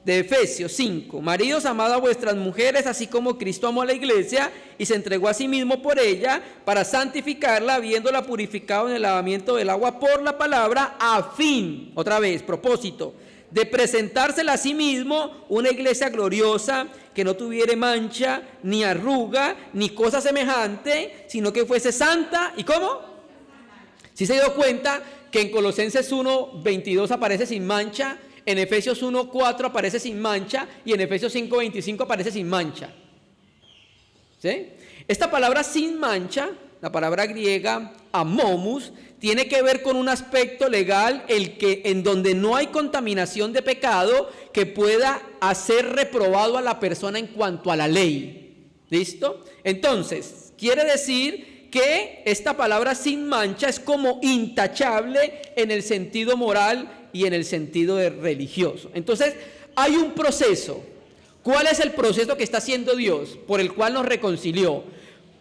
de Efesios 5. Maridos, amad a vuestras mujeres, así como Cristo amó a la iglesia y se entregó a sí mismo por ella, para santificarla, habiéndola purificado en el lavamiento del agua por la palabra, a fin, otra vez, propósito, de presentársela a sí mismo una iglesia gloriosa, que no tuviera mancha, ni arruga, ni cosa semejante, sino que fuese santa. ¿Y cómo? ¿Sí se dio cuenta que en Colosenses 1:22 aparece sin mancha, en Efesios 1:4 aparece sin mancha y en Efesios 5:25 aparece sin mancha? ¿Sí? Esta palabra sin mancha, la palabra griega amomus, tiene que ver con un aspecto legal en donde no hay contaminación de pecado que pueda hacer reprobado a la persona en cuanto a la ley. ¿Listo? Entonces, quiere decir que esta palabra sin mancha es como intachable en el sentido moral y en el sentido religioso. Entonces, hay un proceso. ¿Cuál es el proceso que está haciendo Dios por el cual nos reconcilió?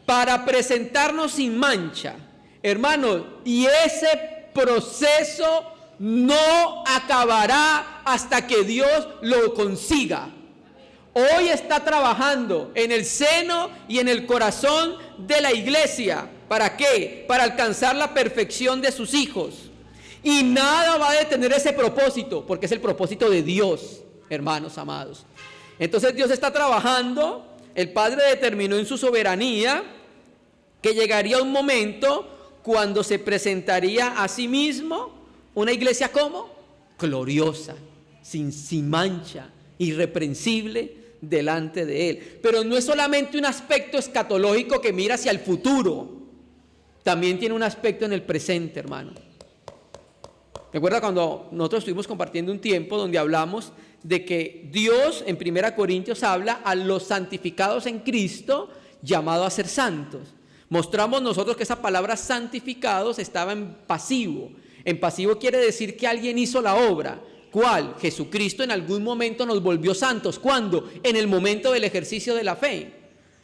Para presentarnos sin mancha, hermanos, y ese proceso no acabará hasta que Dios lo consiga. Hoy está trabajando en el seno y en el corazón de la iglesia. ¿Para qué? Para alcanzar la perfección de sus hijos. Y nada va a detener ese propósito, porque es el propósito de Dios, hermanos amados. Entonces Dios está trabajando. El Padre determinó en su soberanía que llegaría un momento cuando se presentaría a sí mismo una iglesia ¿cómo? Gloriosa, sin mancha, irreprensible delante de Él. Pero no es solamente un aspecto escatológico que mira hacia el futuro, también tiene un aspecto en el presente, hermano. Recuerda cuando nosotros estuvimos compartiendo un tiempo donde hablamos de que Dios en 1 Corintios habla a los santificados en Cristo, llamados a ser santos. Mostramos nosotros que esa palabra santificados estaba en pasivo. En pasivo quiere decir que alguien hizo la obra. ¿Cuál? Jesucristo en algún momento nos volvió santos. ¿Cuándo? En el momento del ejercicio de la fe.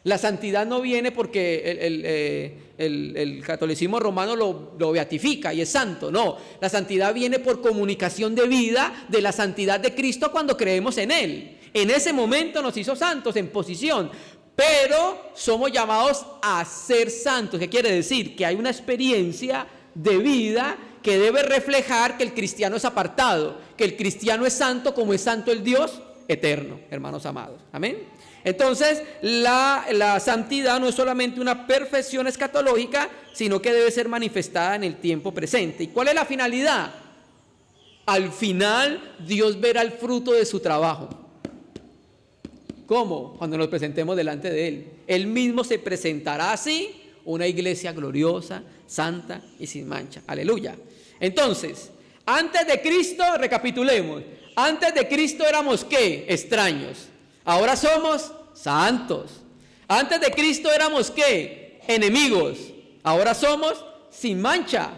La santidad no viene porque el catolicismo romano lo beatifica y es santo. No, la santidad viene por comunicación de vida de la santidad de Cristo cuando creemos en Él. En ese momento nos hizo santos en posición, pero somos llamados a ser santos. ¿Qué quiere decir? Que hay una experiencia de vida que debe reflejar que el cristiano es apartado, que el cristiano es santo como es santo el Dios eterno, hermanos amados. Amén. Entonces, la santidad no es solamente una perfección escatológica, sino que debe ser manifestada en el tiempo presente. ¿Y cuál es la finalidad? Al final, Dios verá el fruto de su trabajo. ¿Cómo? Cuando nos presentemos delante de Él. Él mismo se presentará así, una iglesia gloriosa, santa y sin mancha. Aleluya. Entonces, antes de Cristo, recapitulemos. Antes de Cristo éramos ¿qué? Extraños. Ahora somos santos. Antes de Cristo éramos ¿qué? Enemigos. Ahora somos sin mancha.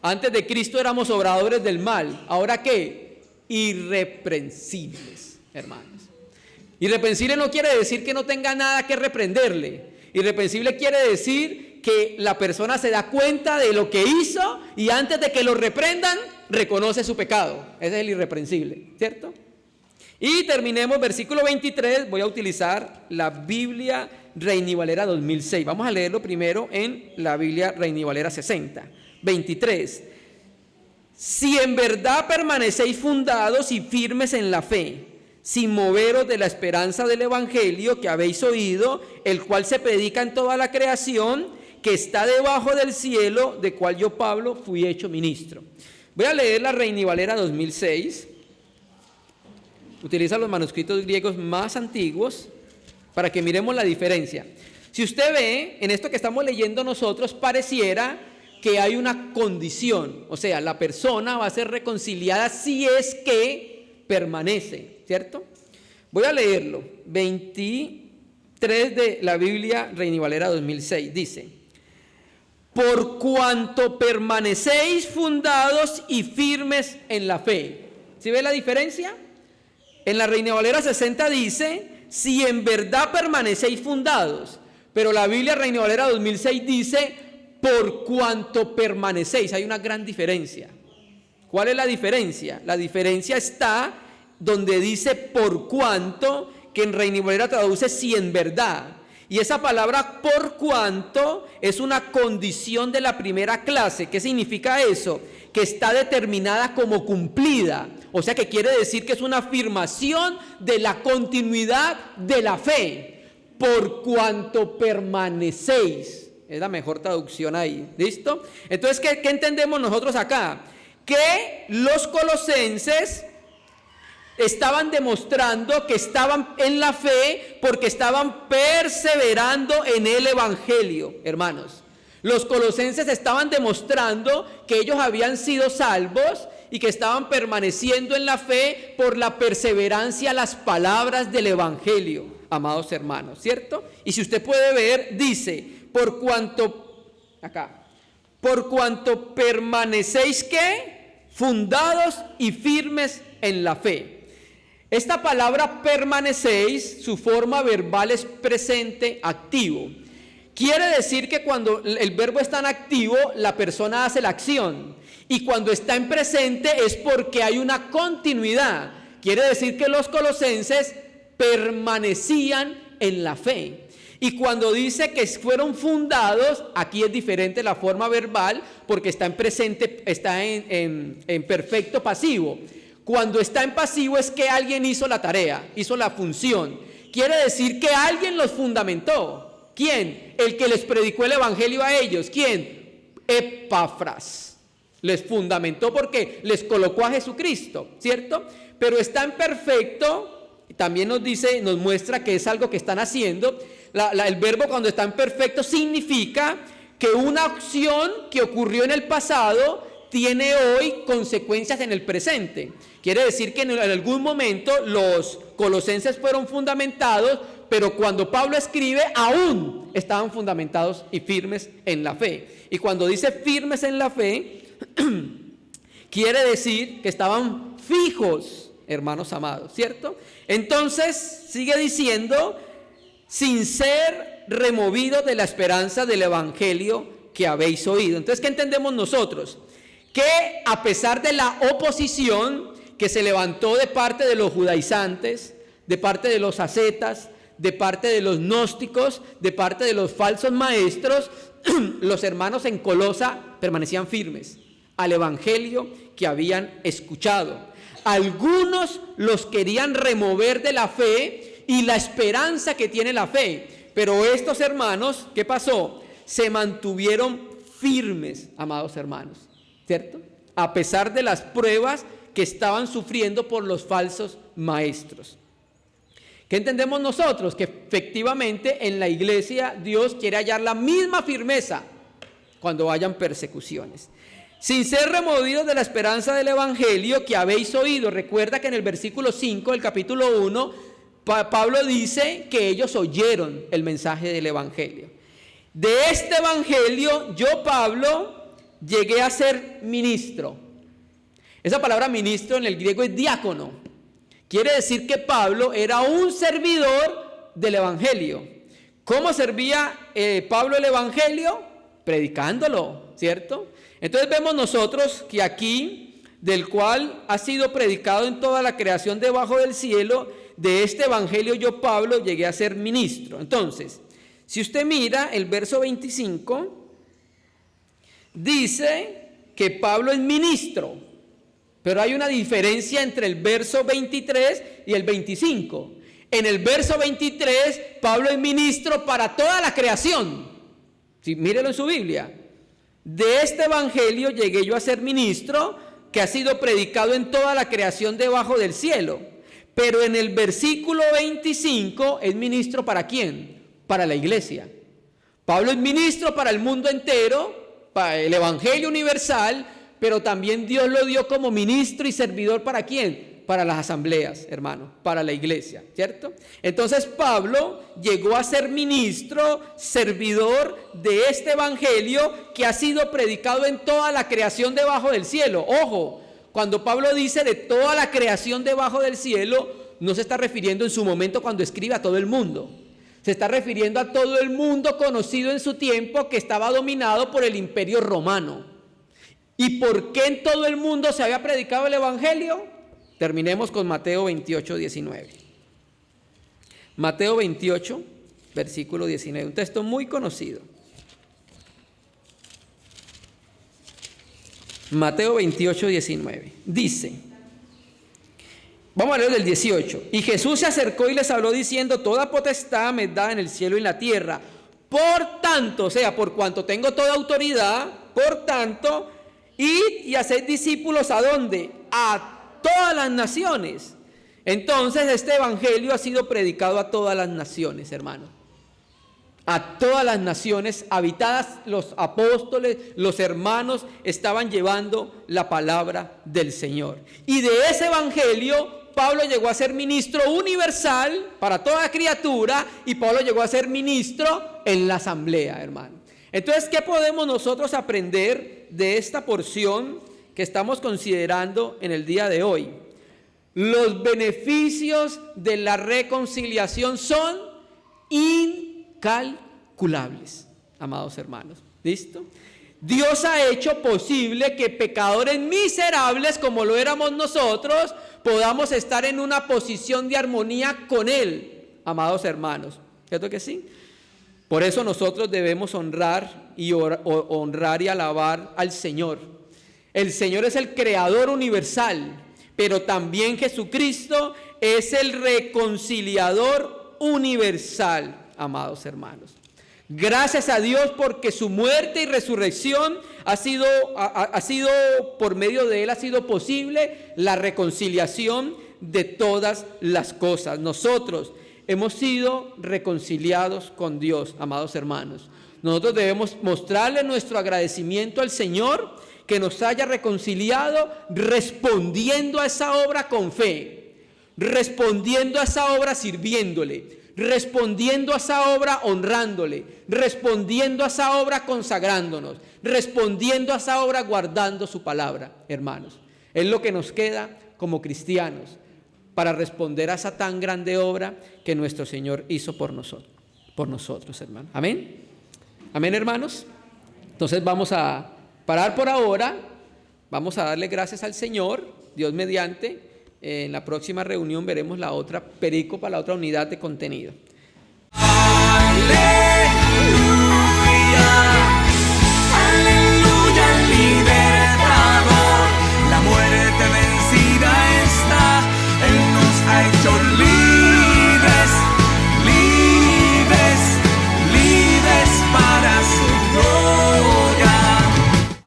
Antes de Cristo éramos obradores del mal. Ahora ¿qué? Irreprensibles, hermanos. Irreprensible no quiere decir que no tenga nada que reprenderle. Irreprensible quiere decir que la persona se da cuenta de lo que hizo y antes de que lo reprendan, reconoce su pecado. Ese es el irreprensible, ¿cierto? Y terminemos versículo 23, voy a utilizar la Biblia Reina y Valera 2006. Vamos a leerlo primero en la Biblia Reina y Valera 60. 23. Si en verdad permanecéis fundados y firmes en la fe, sin moveros de la esperanza del evangelio que habéis oído, el cual se predica en toda la creación, que está debajo del cielo, de cual yo, Pablo, fui hecho ministro. Voy a leer la Reina y Valera 2006. Utiliza los manuscritos griegos más antiguos para que miremos la diferencia. Si usted ve, en esto que estamos leyendo nosotros, pareciera que hay una condición, o sea, la persona va a ser reconciliada si es que permanece, ¿cierto? Voy a leerlo, 23 de la Biblia Reina y Valera 2006, dice: por cuanto permanecéis fundados y firmes en la fe. ¿Sí ve la diferencia? En la Reina y Valera 60 dice, si en verdad permanecéis fundados, pero la Biblia Reina y Valera 2006 dice, por cuanto permanecéis. Hay una gran diferencia. ¿Cuál es la diferencia? La diferencia está donde dice por cuanto, que en Reina y Valera traduce si en verdad. Y esa palabra por cuanto es una condición de la primera clase. ¿Qué significa eso? Que está determinada como cumplida. O sea que quiere decir que es una afirmación de la continuidad de la fe. Por cuanto permanecéis. Es la mejor traducción ahí. ¿Listo? Entonces, ¿qué entendemos nosotros acá? Que los colosenses estaban demostrando que estaban en la fe porque estaban perseverando en el evangelio, hermanos. Los colosenses estaban demostrando que ellos habían sido salvos y que estaban permaneciendo en la fe por la perseverancia a las palabras del evangelio, amados hermanos, ¿cierto? Y si usted puede ver, dice, por cuanto permanecéis, ¿qué? Fundados y firmes en la fe. Esta palabra permanecéis, su forma verbal es presente activo. Quiere decir que cuando el verbo está en activo, la persona hace la acción. Y cuando está en presente es porque hay una continuidad. Quiere decir que los colosenses permanecían en la fe. Y cuando dice que fueron fundados, aquí es diferente la forma verbal porque está en presente, está en perfecto pasivo. Cuando está en pasivo es que alguien hizo la tarea, hizo la función. Quiere decir que alguien los fundamentó. ¿Quién? El que les predicó el evangelio a ellos. ¿Quién? Epafras. Les fundamentó porque les colocó a Jesucristo, ¿cierto? Pero está en perfecto, también nos dice, nos muestra que es algo que están haciendo. El verbo cuando está en perfecto significa que una acción que ocurrió en el pasado tiene hoy consecuencias en el presente. Quiere decir que en algún momento los colosenses fueron fundamentados, pero cuando Pablo escribe aún estaban fundamentados y firmes en la fe. Y cuando dice firmes en la fe, quiere decir que estaban fijos, hermanos amados, ¿cierto? Entonces sigue diciendo, sin ser removidos de la esperanza del evangelio que habéis oído. Entonces, ¿qué entendemos nosotros? Que a pesar de la oposición que se levantó de parte de los judaizantes, de parte de los ascetas, de parte de los gnósticos, de parte de los falsos maestros, los hermanos en Colosa permanecían firmes al evangelio que habían escuchado. Algunos los querían remover de la fe y la esperanza que tiene la fe, pero estos hermanos, ¿qué pasó? Se mantuvieron firmes, amados hermanos, ¿cierto? A pesar de las pruebas que estaban sufriendo por los falsos maestros. ¿Qué entendemos nosotros? Que efectivamente en la iglesia Dios quiere hallar la misma firmeza cuando hayan persecuciones. Sin ser removidos de la esperanza del evangelio que habéis oído. Recuerda que en el versículo 5 del capítulo 1, Pablo dice que ellos oyeron el mensaje del evangelio. De este evangelio, yo, Pablo, llegué a ser ministro. Esa palabra ministro en el griego es diácono. Quiere decir que Pablo era un servidor del evangelio. ¿Cómo servía Pablo el evangelio? Predicándolo, ¿cierto? Entonces vemos nosotros que aquí, del cual ha sido predicado en toda la creación debajo del cielo, de este evangelio yo, Pablo, llegué a ser ministro. Entonces, si usted mira el verso 25, dice que Pablo es ministro. Pero hay una diferencia entre el verso 23 y el 25. En el verso 23, Pablo es ministro para toda la creación. Sí, mírelo en su Biblia. De este evangelio llegué yo a ser ministro, que ha sido predicado en toda la creación debajo del cielo. Pero en el versículo 25 es ministro ¿para quién? Para la iglesia. Pablo es ministro para el mundo entero, para el evangelio universal, pero también Dios lo dio como ministro y servidor ¿para quién? Para las asambleas, hermano, para la iglesia, ¿cierto? Entonces Pablo llegó a ser ministro, servidor de este evangelio que ha sido predicado en toda la creación debajo del cielo. Ojo, cuando Pablo dice de toda la creación debajo del cielo, no se está refiriendo en su momento cuando escribe a todo el mundo. Se está refiriendo a todo el mundo conocido en su tiempo que estaba dominado por el imperio romano. ¿Y por qué en todo el mundo se había predicado el evangelio? Terminemos con Mateo 28, 19. Mateo 28, versículo 19, un texto muy conocido. Mateo 28, 19. Dice, Vamos a leer del 18. Y Jesús se acercó y les habló diciendo: toda potestad me es dada en el cielo y en la tierra. Por tanto, o sea, por cuanto tengo toda autoridad, por tanto, id y haced discípulos ¿a dónde? A todas las naciones. Entonces este evangelio ha sido predicado a todas las naciones, hermanos. A todas las naciones habitadas, los apóstoles, los hermanos estaban llevando la palabra del Señor. Y de ese evangelio Pablo llegó a ser ministro universal para toda criatura, y Pablo llegó a ser ministro en la asamblea, hermano. Entonces, ¿qué podemos nosotros aprender de esta porción que estamos considerando en el día de hoy? Los beneficios de la reconciliación son incalculables, amados hermanos. ¿Listo? Dios ha hecho posible que pecadores miserables como lo éramos nosotros podamos estar en una posición de armonía con Él, amados hermanos. ¿Cierto que sí? Por eso nosotros debemos honrar y alabar al Señor. El Señor es el creador universal, pero también Jesucristo es el reconciliador universal, amados hermanos. Gracias a Dios porque su muerte y resurrección ha sido por medio de Él ha sido posible la reconciliación de todas las cosas. Nosotros hemos sido reconciliados con Dios, amados hermanos. Nosotros debemos mostrarle nuestro agradecimiento al Señor que nos haya reconciliado, respondiendo a esa obra con fe, respondiendo a esa obra sirviéndole, respondiendo a esa obra honrándole, respondiendo a esa obra consagrándonos, respondiendo a esa obra guardando su palabra, hermanos. Es lo que nos queda como cristianos para responder a esa tan grande obra que nuestro Señor hizo por nosotros, hermanos. Amén. Amén, hermanos. Entonces vamos a parar por ahora. Vamos a darle gracias al Señor, Dios mediante. En la próxima reunión veremos la otra perícopa, la otra unidad de contenido.